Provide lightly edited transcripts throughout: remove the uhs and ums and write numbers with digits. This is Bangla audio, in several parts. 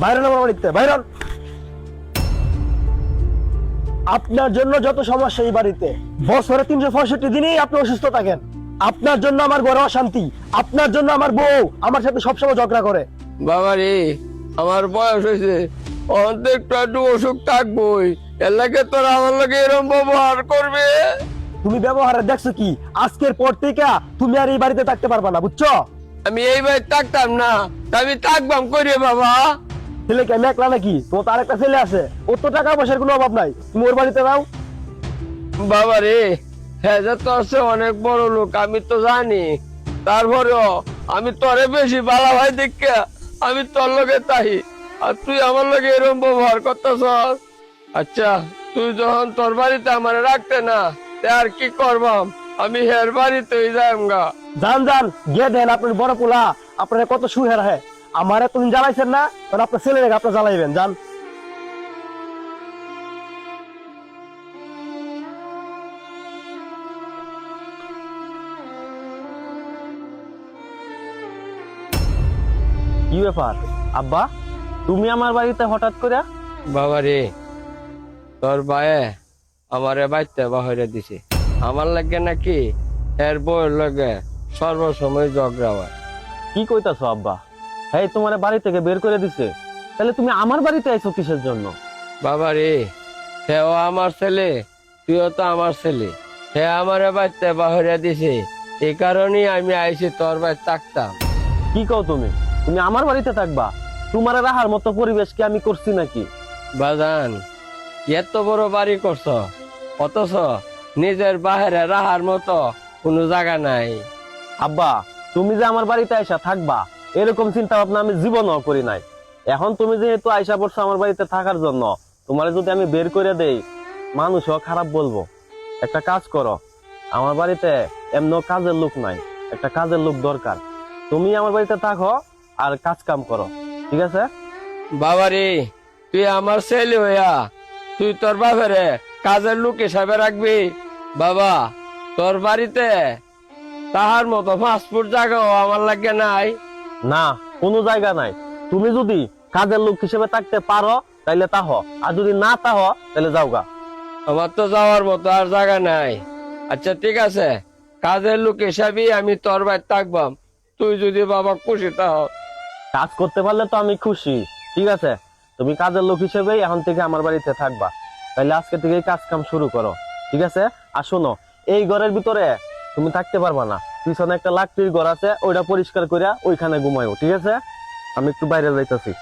বাইরে আমার বাড়িতে বাইরে। আপনার জন্য যত সমস্যা এই বাড়িতে, বছরে 365 দিনেই আপনি অসুস্থ থাকেন। আপনার জন্য আমার ঘরে অশান্তি, আপনার জন্য আমার বউ আমার সাথে সবসময় ঝগড়া করে। বাবা রে, আমার বয়স হয়েছে, অর্ধেক একটু অসুখ থাকবই, এর লাগে তোরা আমার লাগে এরকম ব্যবহার করবে। তুমি ব্যবহারে দেখছো কি? আজকের পর থেকে তুমি আর এই বাড়িতে থাকতে পারবা না, বুঝছো? আমি এই বাড়ি থাকতাম না, তা আমি থাকবাম করে বাবা। ছেলে কি আমি একলা নাকি? তোমার তো আরেকটা ছেলে আছে, ওর তো টাকা পয়সার কোনো অভাব নাই, তুমি ওর বাড়িতে যাও। বাবা রে, হ্যাঁ যে তোর সে অনেক বড় লোক আমি তো জানি, তারপরেও আমি তোরে বেশি ভালো ভাই দেখে আমি তোর লগে তাই, আর তুই আমার লগে এরকম ব্যবহার করতেছ। আচ্ছা, তুই যখন তোর বাড়িতে আমার রাখতে না, তে আর কি করবাম, আমি হের বাড়িতেই যাইম গা। যান যান, গিয়ে দেন আপনার বড় পোলা আপনারা কত সুহের হয়। আমার এতদিন জ্বালাইছেন না, তখন আপনার ছেলে রেখে আপনার জ্বালাইবেন। যান। কি ব্যাপার আব্বা, তুমি আমার বাড়িতে হঠাৎ করে? বাবা রে, তোর বায়ে আমারে বাইতে বাহিরে দিছে, আমার লাগে নাকি এর বউয়ের লগে সর্বসময় ঝগড়া হয়। কি কইতাছো আব্বা? এই তোমার বাড়ি থেকে বের করে দিছে, তাহলে তুমি আমার বাড়িতে আইছো কিসের জন্য? বাবা রে, হেও আমার ছেলে, তুইও তো আমার ছেলে, হে আমারে বাইতে বাহিরে দিছে, এই কারণেই আমি আইছি তোর বাড়ি থাকতাম। কি কও তুমি? তুমি আমার বাড়িতে থাকবা? তোমার রাহার মতো পরিবেশ কি আমি করছি নাকি? বাজান, এত বড় বাড়ি করছ, অথচ নিজের বাহিরে রাহার মতো কোনো জায়গা নাই। আব্বা, তুমি যে আমার বাড়িতে আইসা থাকবা এরকম চিন্তা ভাবনা আমি জীবনও করি নাই। এখন তুমি যেহেতু আইসা পড়ছো আমার বাড়িতে থাকার জন্য, তোমার যদি আমি বের করে দেই মানুষও খারাপ বলবো। একটা কাজ করো, আমার বাড়িতে এমন কাজের লোক নাই, একটা কাজের লোক দরকার। তুমি আমার বাড়িতে থাকো আর কাজ কাম করো, ঠিক আছে? বাবা রে, তুই আমার ছেলে হইয়া তুই তোর বাবারে কাজের লোক হিসাবে রাখবি? বাবা, তোর বাড়িতে তাহার মতো ফাস্টফুড জায়গাও আমার লাগে নাই। না, কোনো জায়গা নাই। তুমি যদি কাজের লোক হিসেবে থাকতে পারো তাইলে তাহ, আর যদি না তাহ তাহলে যাওগা। আমার তো যাওয়ার মতো আর জায়গা নাই। আচ্ছা ঠিক আছে, কাজের লোক হিসাবে আমি তোর বাড়ি থাকবাম, তুই যদি বাবা খুশি তাহ। কাজ করতে পারলে তো আমি খুশি, ঠিক আছে? তুমি কাজের লোক হিসেবেই এখন থেকে আমার বাড়িতে থাকবা। তাইলে আজকে থেকেই কাজ কাম শুরু করো, ঠিক আছে? আর শোনো, এই ঘরের ভিতরে তুমি থাকতে পারবা না, পিছনে একটা লাকড়ির ঘর আছে, ওইটা পরিষ্কার করে ওইখানে ঘুমাইও, ঠিক আছে? আমি একটু বাইরে যাইতেছি।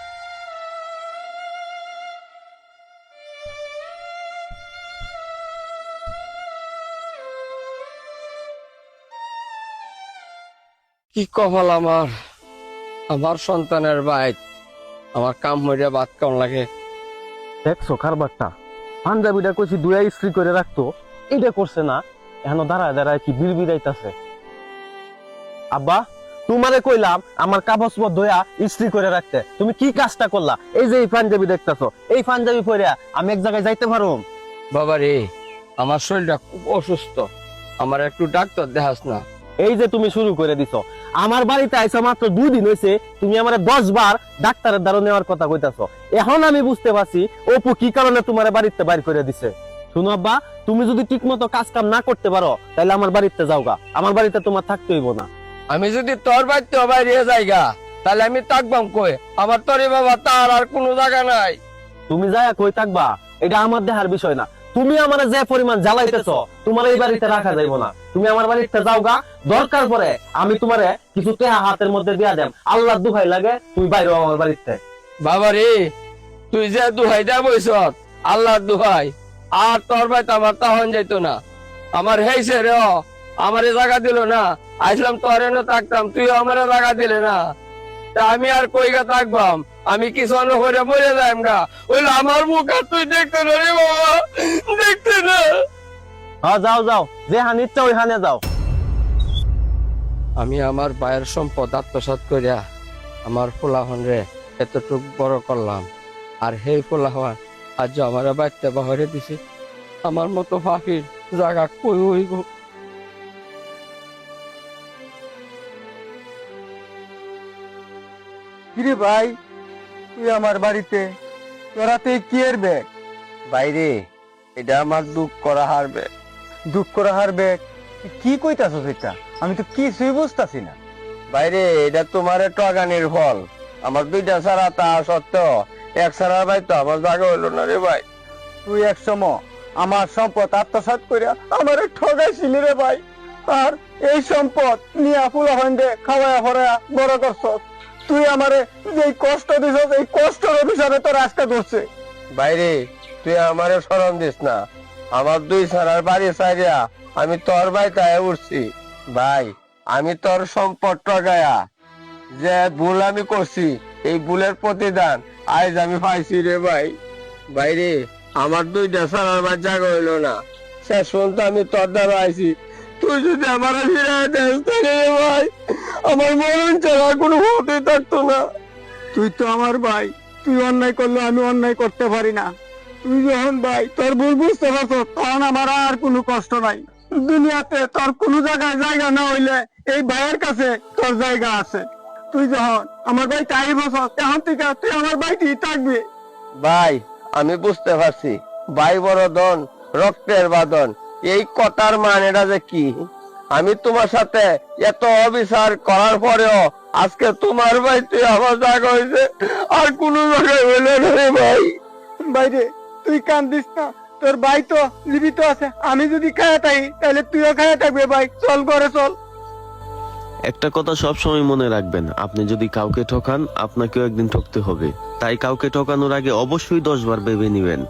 কি কপাল আমার, আমার সন্তানের বাইক আমার কাম হইয়া ভাত কেমন লাগে। দেখছো কারবারটা? পাঞ্জাবিটা কইছি দুয়া ইস্ত্রি করে রাখতো, এটা করছে না, এখন দাঁড়ায় দাঁড়ায় কি বিল বিড়াইতেছে। আব্বা, তোমারে কইলাম আমার কাগজ ধোয়া ইস্ত্রি করে রাখতে, তুমি কি কাজটা করলা? এই যে এই পাঞ্জাবি দেখতেছো, এই পাঞ্জাবি পরে আমি এক জায়গায় যাইতে পারো? বাবা রে, আমার শরীরটা খুব অসুস্থ, আমার একটু ডাক্তার দেখাস না? এই যে তুমি শুরু করে দিছো, আমার বাড়িতে আইসা মাত্র 2 দিন হয়েছে, তুমি আমার 10 বার ডাক্তারের দ্বারা নেওয়ার কথা কইতাছো। এখন আমি বুঝতে পারছি অপু কি কারণে তোমার বাড়িতে বাইর করে দিছে। শুনো আব্বা, তুমি যদি ঠিক মতো কাজ কাম না করতে পারো তাহলে আমার বাড়িতে যাওগা, আমার বাড়িতে তোমার থাকতে হইব না। আমি যদি তোর বাড়িতে বাইরে যাইগা তাহলে আমি থাকবাম কই? আমার তোরে বাবা তার আর কোনো জায়গা নাই। তুমি যায়া কই থাকবা এটা আমার দেহার বিষয় না। তুমি আমার যে পরিমাণ জ্বালাইতেছো তোমার এই বাড়িতে রাখা যাইব না, তুমি আমার বাড়িতে যাওগা। দরকার পরে আমি তোমারে কিছু টেহা হাতের মধ্যে দিয়া দেব, আল্লাহর দুহাই লাগে তুমি বাইরে হও আমার বাড়িতে। বাবা রে, তুই যে দুহাই দা বইস, আল্লাহর দুহাই, আর তোর ভাই আমার তখন যাইতো না। আমার হেইছে রে, আমারে জায়গা দিল না, আসলাম তোর এনে থাকতাম, তুই আমার জায়গা দিলে না, তা আমি আর কইগা থাকবাম? আমি কিছু করে মরে যাইম গা, ওইলে আমার মুখ আর তুই দেখতে না রে বাবা, দেখতে না। হ্যাঁ যাও যাও, যে হান ইচ্ছা ওই হানে যাও। আমি আমার ভাইয়ের সম্পদ আত্মসাৎ করিয়া আমার ফুলাহন রে এতটুক বড় করলাম, আর সেই ফুলাহন আজ আমার বাড়িতে বাহরে দিছে। আমার মতো ফাঁকির জায়গা কই হইব? কিরে ভাই, তুই আমার বাড়িতে, তোরাতে কি এরবে? বাইরে এটা আমার দুঃখ করা হারবে। দুঃখ করে হারবে? কি কইতাছস এটা? আমি তো কিছুই বুঝতাছি না। বাইরে এটা তোমার টগানির ফল। আমার দুইটা ছাড়া তা সত্ত্বেও এক ছাড়া ভাই তো আমার জায়গা হইলো না রে ভাই। তুই এক সময় আমার সম্পদ আত্মসাৎ করিয়া আমার ঠগাইছিলি রে ভাই। আর এই সম্পদ নিয়ে ফুলা হইন্দে খাওয়ায়া ফরায়া বড় করছস। তুই আমারে যে কষ্ট দিছস, এই কষ্টের অভিশাপে তোর আজকে ধরছে। বাইরে তুই আমারে স্মরণ দিস না। আমার দুই ছাড়ার বাড়ি ছাড়িয়া আমি তোর ভাই তাই উঠছি। ভাই আমি তোর সম্পদ টগায়া যে ভুল আমি করছি, এই ভুলের প্রতিদান আজ আমি পাইছি রে ভাই। বাইরে আমার দুইটা ছাড়ার বাড়ি জায়গা হইলো না, শেষ পর্যন্ত আমি তোর দ্বারা আইছি। তুই যদি আমার ফিরে দেস তাহলে রে ভাই আমার মরণ ছাড়া কোনো হতে থাকতো না। তুই তো আমার ভাই, তুই অন্যায় করলে আমি অন্যায় করতে পারি না। তুই যখন ভাই তোর ভুল বুঝতে পারছো, তখন আমার আর কোনো কষ্ট নাই। দুনিয়াতে তোর কোনো জায়গায় জায়গা না হইলে এই ভাইয়ের কাছে তোর জায়গা আছে। তুই যখন আমার ভাই তাই বসছ, এখন থেকে তুই আমার ভাইটি থাকবি। ভাই আমি বুঝতে পারছি ভাই বড় ধন রক্তের বাঁধন, এই কথার মানেটা যে কি। আমি তোমার সাথে এত অবিচার করার পরেও আজকে তোমার ভাই তুই আমার জায়গা হয়েছে, আর কোনো জায়গায় হইল না রে ভাই। বাইরে তুই কান্দিস না, তোর ভাই তো জীবিত আছে। আমি যদি খায়া থাকি তাহলে তুইও খায়া থাকবে। ভাই চল ঘরে চল। একটা কথা সবসময় মনে রাখবেন, আপনি যদি কাউকে ঠকান আপনাকেও একদিন ঠকতে হবে। তাই কাউকে ঠকানোর আগে অবশ্যই 10 বার ভেবে নিবেন।